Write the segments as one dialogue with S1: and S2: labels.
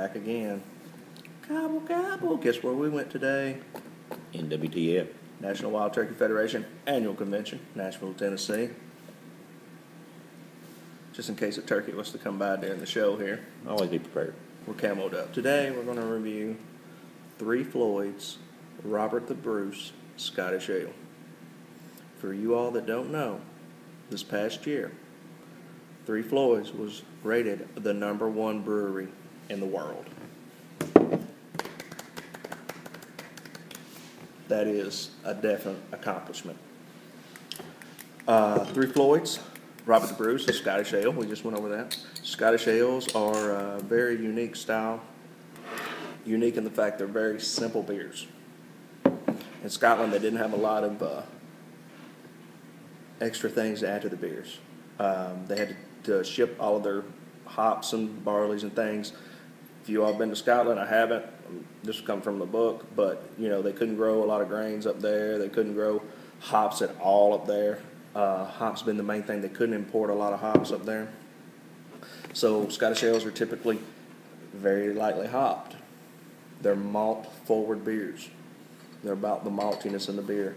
S1: back again. Gobble, gobble. Guess where we went today?
S2: NWTF.
S1: National Wild Turkey Federation Annual Convention, Nashville, Tennessee. Just in case a turkey was to come by during the show here.
S2: Always be prepared.
S1: We're camoed up. Today we're going to review 3 Floyds, Robert the Bruce, Scottish Ale. For you all that don't know, this past year, 3 Floyds was rated the #1 brewery in the world. That is a definite accomplishment. 3 Floyds, Robert the Bruce, a Scottish Ale. We just went over that. Scottish ales are a very unique style. Unique in the fact they're very simple beers. In Scotland, they didn't have a lot of extra things to add to the beers. They had to ship all of their hops and barleys and things. If you all been to Scotland, I haven't. This comes from the book, but they couldn't grow a lot of grains up there. They couldn't grow hops at all up there. Hops been the main thing. They couldn't import a lot of hops up there. So Scottish ales are typically very lightly hopped. They're malt-forward beers. They're about the maltiness in the beer.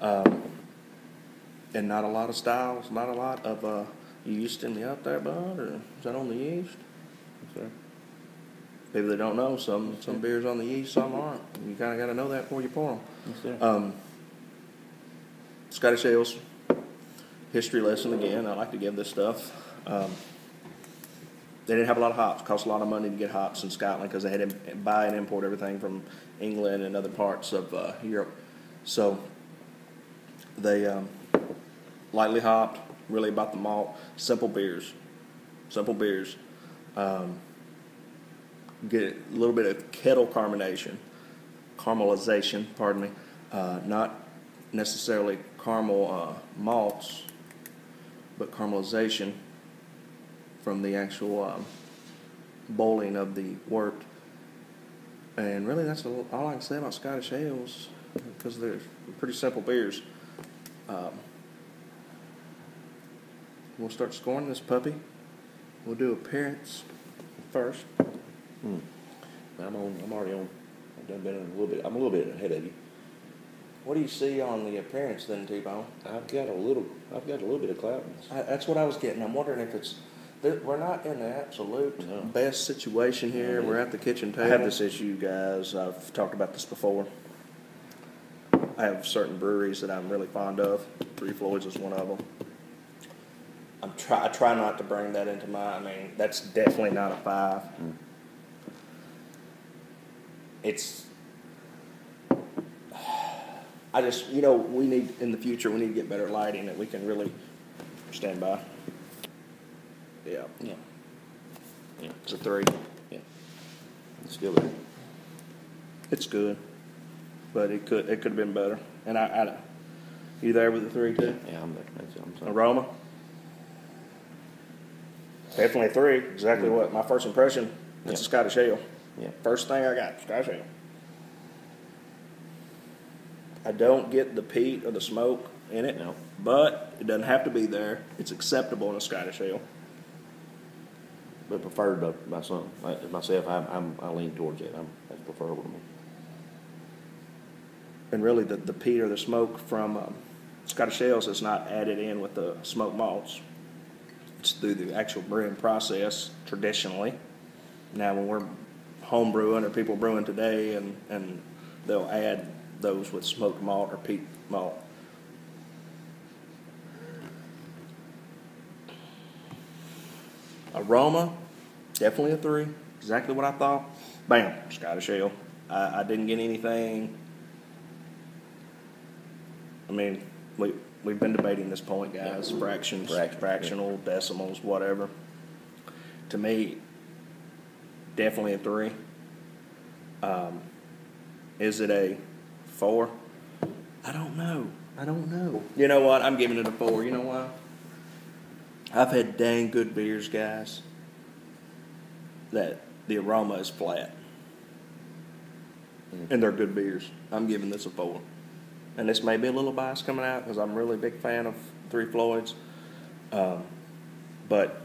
S1: And not a lot of styles, not a lot of yeast in the up there, bud? Or is that on the yeast?
S2: Sir.
S1: People that don't know, some beers on the yeast, some aren't. You kind of got to know that before you pour them. Scottish ales, history lesson again. I like to give this stuff. They didn't have a lot of hops. It cost a lot of money to get hops in Scotland because they had to buy and import everything from England and other parts of Europe. So they lightly hopped, really about the malt. Simple beers. Get a little bit of kettle caramelization, pardon me. Not necessarily caramel malts, but caramelization from the actual boiling of the wort. And really that's all I can say about Scottish ales because they're pretty simple beers. We'll start scoring this puppy. We'll do appearance first.
S2: I'm already on. I've done better a little bit. I'm a little bit ahead of you.
S1: What do you see on the appearance then, T-Bone?
S2: I've got a little bit of cloudiness.
S1: That's what I was getting. I'm wondering if it's. We're not in the absolute best situation here. We're at the kitchen table. I have this issue, guys. I've talked about this before. I have certain breweries that I'm really fond of. 3 Floyds is one of them. I try not to bring that into that's definitely not a 5. It's. I just, we need, in the future, we need to get better lighting that we can really stand by. Yeah. It's a 3.
S2: Yeah. It's still there.
S1: It's good, but it could have been better. And you there with the 3 too?
S2: Yeah, I'm there. I'm sorry.
S1: Aroma? Definitely 3. Exactly what my first impression. It's a Scottish ale.
S2: Yeah.
S1: First thing I got, Scottish ale. I don't get the peat or the smoke in it, but it doesn't have to be there. It's acceptable in a Scottish ale.
S2: But preferred by some. Myself, I lean towards it. That's preferable to me.
S1: And really, the peat or the smoke from Scottish ales is not added in with the smoked malts. It's through the actual brewing process traditionally. Now, when we're home brewing or people brewing today, and they'll add those with smoked malt or peat malt. Aroma, definitely a 3. Exactly what I thought. Bam, Scottish ale. I didn't get anything. We've been debating this point, guys. Fractional, decimals, whatever. To me, definitely a 3. Is it a 4? I don't know. You know what? I'm giving it a 4. You know why? I've had dang good beers, guys, that the aroma is flat. And they're good beers. I'm giving this a 4. And this may be a little bias coming out because I'm really a big fan of 3 Floyds. But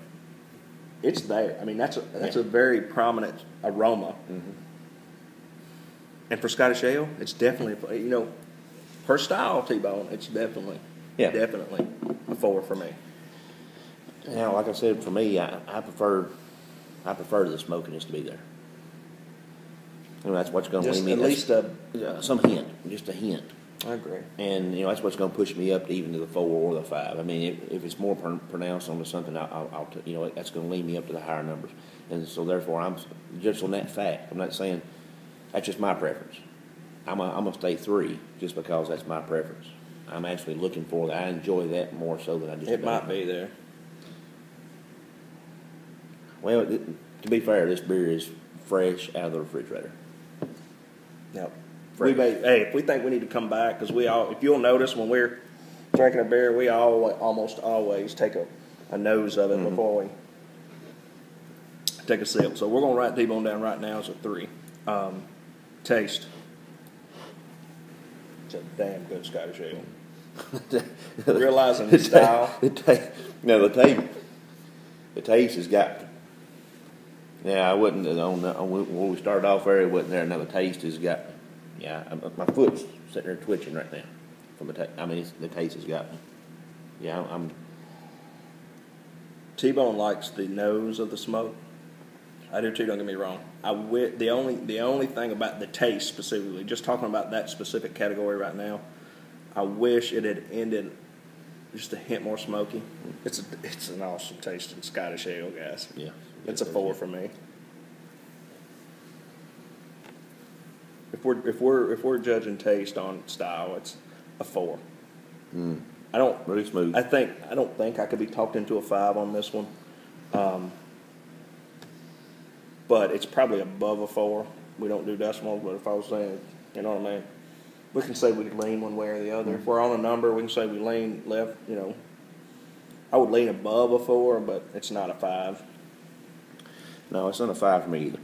S1: it's there. I mean, that's a very prominent aroma.
S2: Mm-hmm.
S1: And for Scottish Ale, it's definitely, per style T-bone, it's definitely a 4 for me.
S2: Now, like I said, for me, I prefer the smokiness to be there. And that's what's going to lead me.
S1: At least
S2: some hint, just a hint.
S1: I agree.
S2: And that's what's going to push me up to even to the 4 or the 5. I mean, if it's more pronounced on something, I'll that's going to lead me up to the higher numbers. And so therefore, I'm just on that fact. I'm not saying that's just my preference. I'm gonna stay 3 just because that's my preference. I'm actually looking for that. I enjoy that more so than I just.
S1: It might be there.
S2: Well, to be fair, this beer is fresh out of the refrigerator.
S1: Yep. If we think we need to come back, because if you'll notice when we're drinking a beer, we almost always take a nose of it before we take a sip. So we're going to write T-bone down right now as a 3. Taste. It's a damn good Scottish Ale. Realizing the style.
S2: The taste has got. Yeah, I wouldn't when we started off there. It wasn't there. Now the taste has got. Yeah, my foot's sitting there twitching right now from the taste. I mean, the taste has got me. Yeah, I'm.
S1: T-bone likes the nose of the smoke. I do too. Don't get me wrong. The only thing about the taste specifically, just talking about that specific category right now, I wish it had ended just a hint more smoky. It's an awesome tasting Scottish Ale, guys.
S2: Yeah,
S1: it's a 4 for me. If we're judging taste on style, it's a 4. I don't
S2: really smooth.
S1: I don't think I could be talked into a 5 on this one. But it's probably above a 4. We don't do decimals, but if I was saying, you know what I mean, we can say we lean one way or the other. If we're on a number, we can say we lean left. I would lean above a 4, but it's not a 5.
S2: No, it's not a 5 for me either.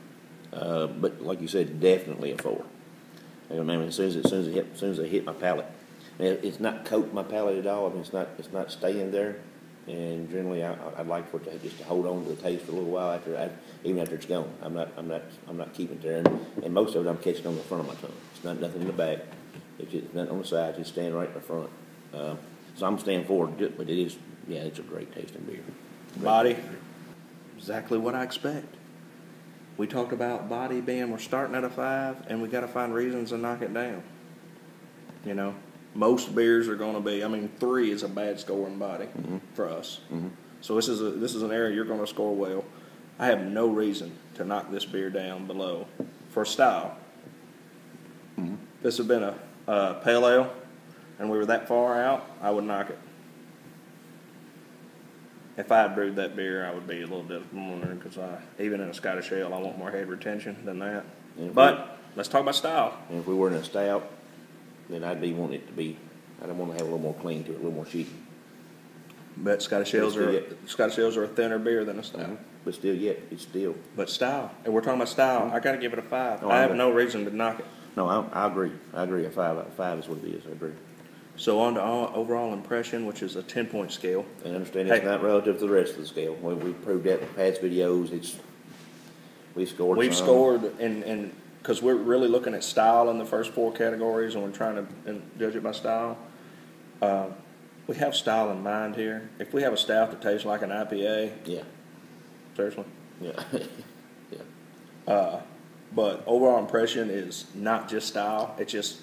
S2: But like you said, definitely a 4. I mean, as soon as it hit my palate, it's not coating my palate at all. I mean, it's not staying there. And generally, I'd like for it to hold on to the taste for a little while even after it's gone. I'm not keeping it there. And most of it, I'm catching on the front of my tongue. It's not nothing in the back. It's just nothing on the side. It's staying right in the front. So I'm staying forward, but it's a great tasting beer.
S1: Body, exactly what I expect. We talked about body being we're starting at a 5, and we got to find reasons to knock it down. Most beers are going to be. I mean, 3 is a bad scoring body for us. Mm-hmm. So this is an area you're going to score well. I have no reason to knock this beer down below for style. Mm-hmm. If this had been a pale ale, and we were that far out, I would knock it. If I had brewed that beer, I would be a little disappointed because even in a Scottish ale, I want more head retention than that. But let's talk about style.
S2: And if we were in a stout, then I'd be wanting it to be. I'd want to have a little more clean to it, a little more sheety.
S1: But Scottish ales are a thinner beer than a stout. Mm-hmm.
S2: But it's still.
S1: But style, and we're talking about style. Mm-hmm. I got to give it a 5. I have no reason to knock it.
S2: No, I agree. A 5 is what it is. I agree.
S1: So on to overall impression, which is a 10-point scale.
S2: And understand it's not relative to the rest of the scale. We proved that in past videos. We've
S1: scored, and because we're really looking at style in the first 4 categories, and we're trying to judge it by style. We have style in mind here. If we have a stout that tastes like an IPA,
S2: yeah,
S1: seriously,
S2: yeah,
S1: yeah. But overall impression is not just style. It's just,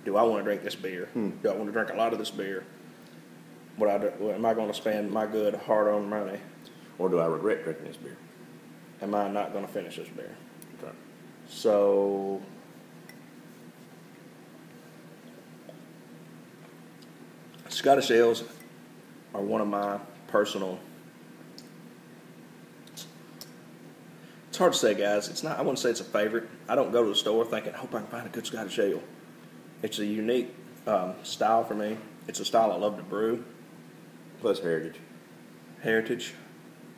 S1: do I want to drink this beer? Do I want to drink a lot of this beer? Am I going to spend my good hard-earned money?
S2: Or do I regret drinking this beer?
S1: Am I not going to finish this beer?
S2: Okay.
S1: So, Scottish ales are one of my personal. It's hard to say, guys. It's not. I wouldn't say it's a favorite. I don't go to the store thinking, I hope I can find a good Scottish ale. It's a unique style for me. It's a style I love to brew.
S2: Plus heritage.
S1: It's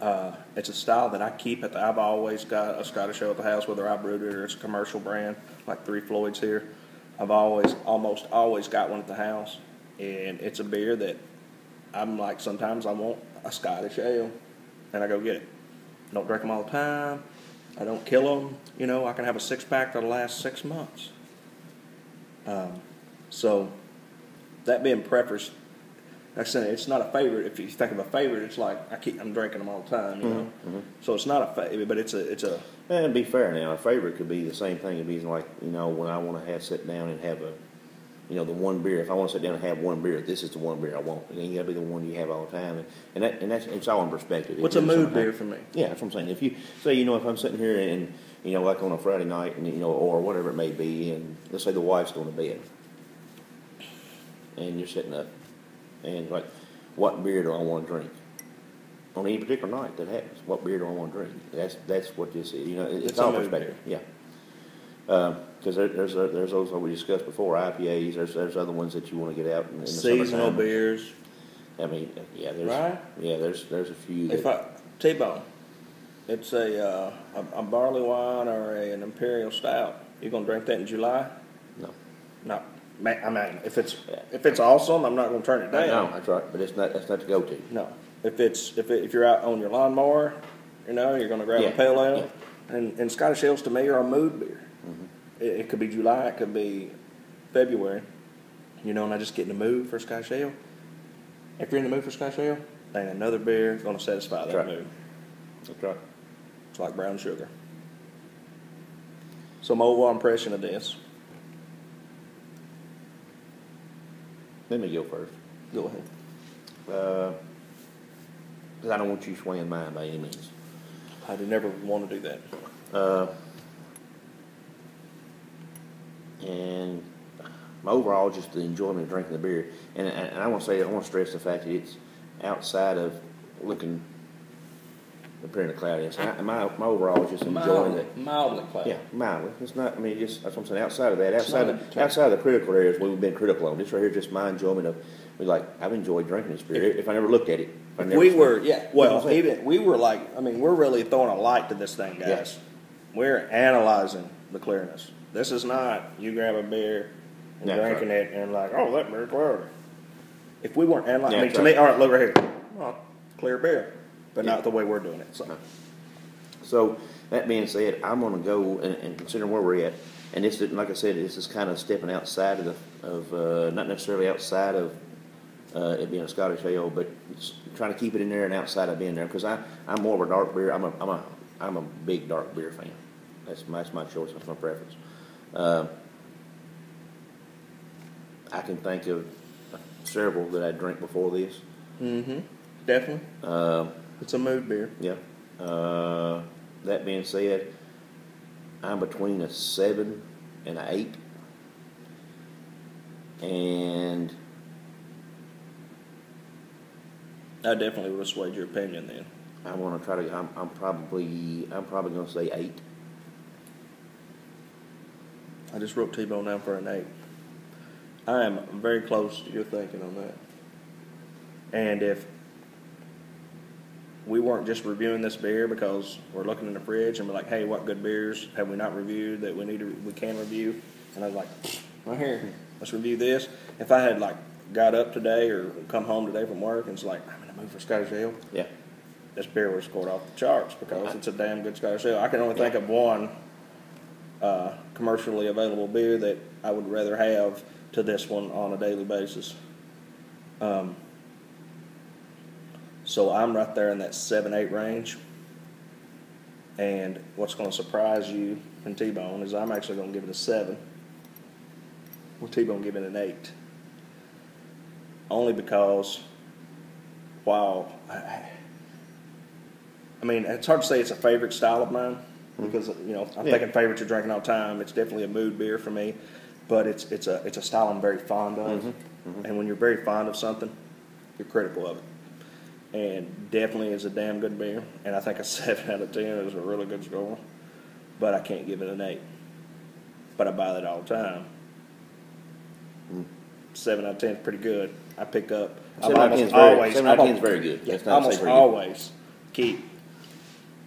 S1: a style that I keep I've always got a Scottish ale at the house, whether I brewed it or it's a commercial brand, like 3 Floyds here. I've almost always got one at the house. And it's a beer that I'm like, sometimes I want a Scottish ale, and I go get it. Don't drink them all the time. I don't kill them. You know, I can have a 6-pack that'll last 6 months. So that being prefaced, like I said, it's not a favorite. If you think of a favorite, it's like I'm drinking them all the time. You know, so it's not a favorite, but it's a.
S2: And to be fair now, a favorite could be the same thing. It'd be like, you know, when I want to sit down and have a, you know, the one beer. If I want to sit down and have one beer, this is the one beer I want. It ain't got to be the one you have all the time. And that's it's all in perspective.
S1: What's a mood beer for me?
S2: Yeah, that's what I'm saying. If you say, you know, if I'm sitting here and, you know, like on a Friday night, and, you know, or whatever it may be, and let's say the wife's going to bed, and you're sitting up, and like, what beer do I want to drink? On any particular night that happens, what beer do I want to drink? That's what this is. You know, it's all perspective. Yeah. Because there's those that we discussed before, IPAs. There's other ones that you want to get out in the
S1: seasonal
S2: summertime.
S1: Beers.
S2: I mean, yeah, there's
S1: right.
S2: Yeah, there's a few.
S1: If T-bone, it's a barley wine or an imperial stout. You gonna drink that in July?
S2: No.
S1: No. I mean, if it's awesome, I'm not gonna turn it down.
S2: No, that's right. But that's not the go-to.
S1: No. If you're out on your lawnmower, you know, you're gonna grab a pale ale, and Scottish ales to me are a mood beer. It could be July, it could be February, you know, and I just get in the mood for Scotch ale. If you're in the mood for Scotch ale, then another beer is going to satisfy that mood.
S2: That's right.
S1: It's like brown sugar. So my overall impression of this.
S2: Let me go first.
S1: Go ahead.
S2: Because I don't want you swaying mine by any means.
S1: I do never want to do that.
S2: And my overall, just the enjoyment of drinking the beer. And I want to stress the fact that it's outside of looking, appearing a cloudy. My overall is just enjoying it.
S1: Mildly cloudy.
S2: Yeah, mildly. It's not. I mean, just that's what I'm saying. Outside of that, outside of the critical areas we've been critical on. This right here, is just my enjoyment of. I've enjoyed drinking this beer. If I never looked at it,
S1: we were like, I mean, we're really throwing a light to this thing, guys. Yeah. We're analyzing the clearness. This is not you grab a beer and drinking it and like, oh, that beer's cloudy. If we weren't analyzing, I mean, to me, all right, look right here, well, clear beer, but not the way we're doing it.
S2: So that being said, I'm going to go and considering where we're at, and this, like I said, this is kind of stepping outside of not necessarily outside of it being a Scottish ale, but trying to keep it in there and outside of being there because I'm more of a dark beer. I'm a big dark beer fan. That's my choice. That's my preference. I can think of several that I drank before this.
S1: Definitely. It's a mood beer.
S2: Yeah. That being said, I'm between a 7 and an 8. And
S1: I definitely would have swayed your opinion then.
S2: I want to try to. I'm probably going to say 8.
S1: I just wrote T-bone down for an 8. I am very close to your thinking on that. And if we weren't just reviewing this beer because we're looking in the fridge and we're like, hey, what good beers have we not reviewed that we can review? And I was like, right here, let's review this. If I had got up today or come home today from work and it's like, I'm in the mood for Scottish ale.
S2: Yeah.
S1: This beer would have scored off the charts because it's a damn good Scottish ale. I can only think of one commercially available beer that I would rather have to this one on a daily basis. So I'm right there in that 7-8 range. And what's going to surprise you in T-bone is I'm actually going to give it a 7. With T-bone giving it an 8. Only because while I mean, it's hard to say it's a favorite style of mine because I'm thinking favorites you're drinking all the time. It's definitely a mood beer for me, but it's a style I'm very fond of. And when you're very fond of something, you're critical of it. And definitely is a damn good beer. And I think a 7 out of 10 is a really good score, but I can't give it an 8. But I buy that all the time. 7 out of 10 is pretty good. I pick up.
S2: 7 out of 10 is very good.
S1: Yeah, almost always keep.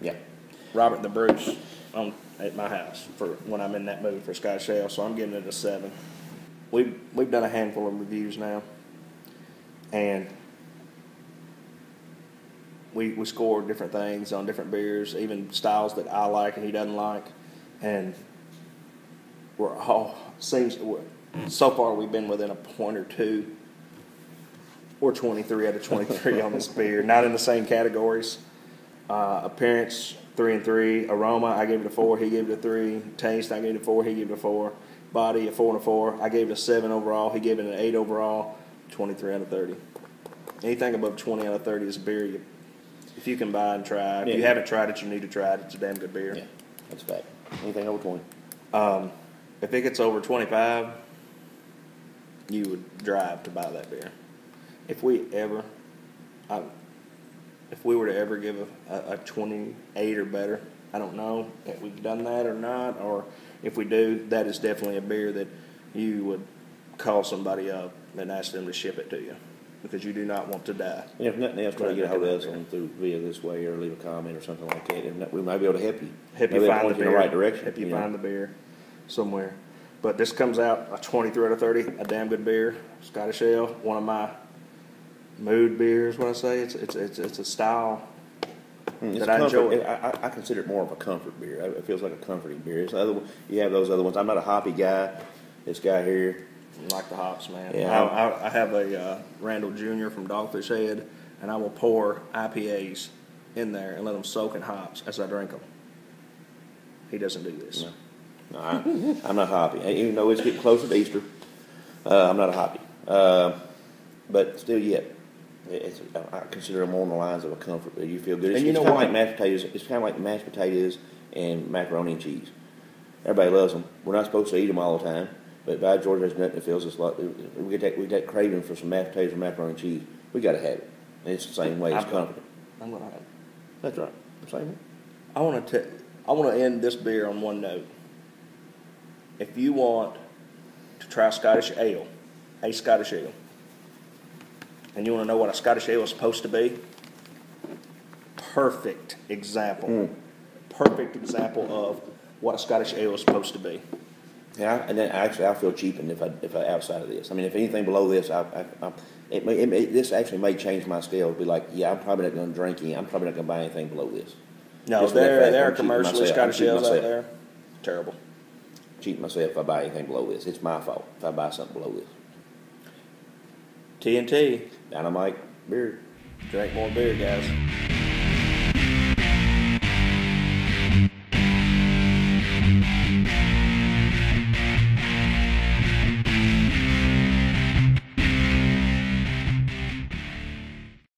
S2: Yeah.
S1: Robert the Bruce at my house for when I'm in that mood for Scottish ale, so I'm giving it a 7. We've done a handful of reviews now, and we score different things on different beers, even styles that I like and he doesn't like, and we're all seems so far we've been within a point or two. Or 23 out of 23 on this beer. Not in the same categories. Appearance, 3 and 3. Aroma, I gave it a 4. He gave it a 3. Taste, I gave it a 4. He gave it a 4. Body, a 4 and a 4. I gave it a 7 overall. He gave it an 8 overall. 23 out of 30. Anything above 20 out of 30 is a beer if you can buy and try. If you haven't tried it, you need to try it. It's a damn good beer.
S2: Yeah, that's a fact. Anything over 20.
S1: If it gets over 25, you would drive to buy that beer. If we were to ever give a 28 or better, I don't know if we've done that or not, or if we do, that is definitely a beer that you would call somebody up and ask them to ship it to you, because you do not want to die.
S2: And if nothing else, try to get a hold of us through via this way, or leave a comment or something like that. And we might be able to help you.
S1: Help you find the beer.
S2: In the right direction.
S1: Help you find the beer somewhere. But this comes out a 23 out of 30, a damn good beer. Scottish Ale, one of my mood beers. What I say, it's a style that I enjoy.
S2: I consider it more of a comfort beer. It feels like a comforting beer. You have those other ones. I'm not a hoppy guy. This guy here,
S1: I like the hops, man.
S2: Yeah,
S1: I have a Randall Jr. from Dogfish Head, and I will pour IPAs in there and let them soak in hops as I drink them. He doesn't do this.
S2: No, I'm not hoppy. Even though it's getting closer to Easter, I'm not a hoppy. But still, yet. I consider it more on the lines of a comfort. You feel good. It's kind of like mashed potatoes. It's kind of like mashed potatoes and macaroni and cheese. Everybody loves them. We're not supposed to eat them all the time, but by George, there's nothing that feels us like we get that craving for some mashed potatoes and macaroni and cheese. We got to have it. And it's the same way as comfort.
S1: I'm gonna have it.
S2: That's right. Same way.
S1: I want to end this beer on one note. If you want to try Scottish Ale, a Scottish Ale, and you want to know what a Scottish Ale is supposed to be, perfect example. Perfect example of what a Scottish Ale is supposed to be.
S2: Yeah, and then actually I feel cheapened if I outside of this. I mean, if anything below this, this actually may change my scale. It'll be like, yeah, I'm probably not going to drink any. I'm probably not going to buy anything below this.
S1: No, there are commercially Scottish Ales out there. Terrible.
S2: Cheating myself if I buy anything below this. It's my fault if I buy something below this.
S1: TNT.
S2: Dynamite beer.
S1: Drink more beer, guys.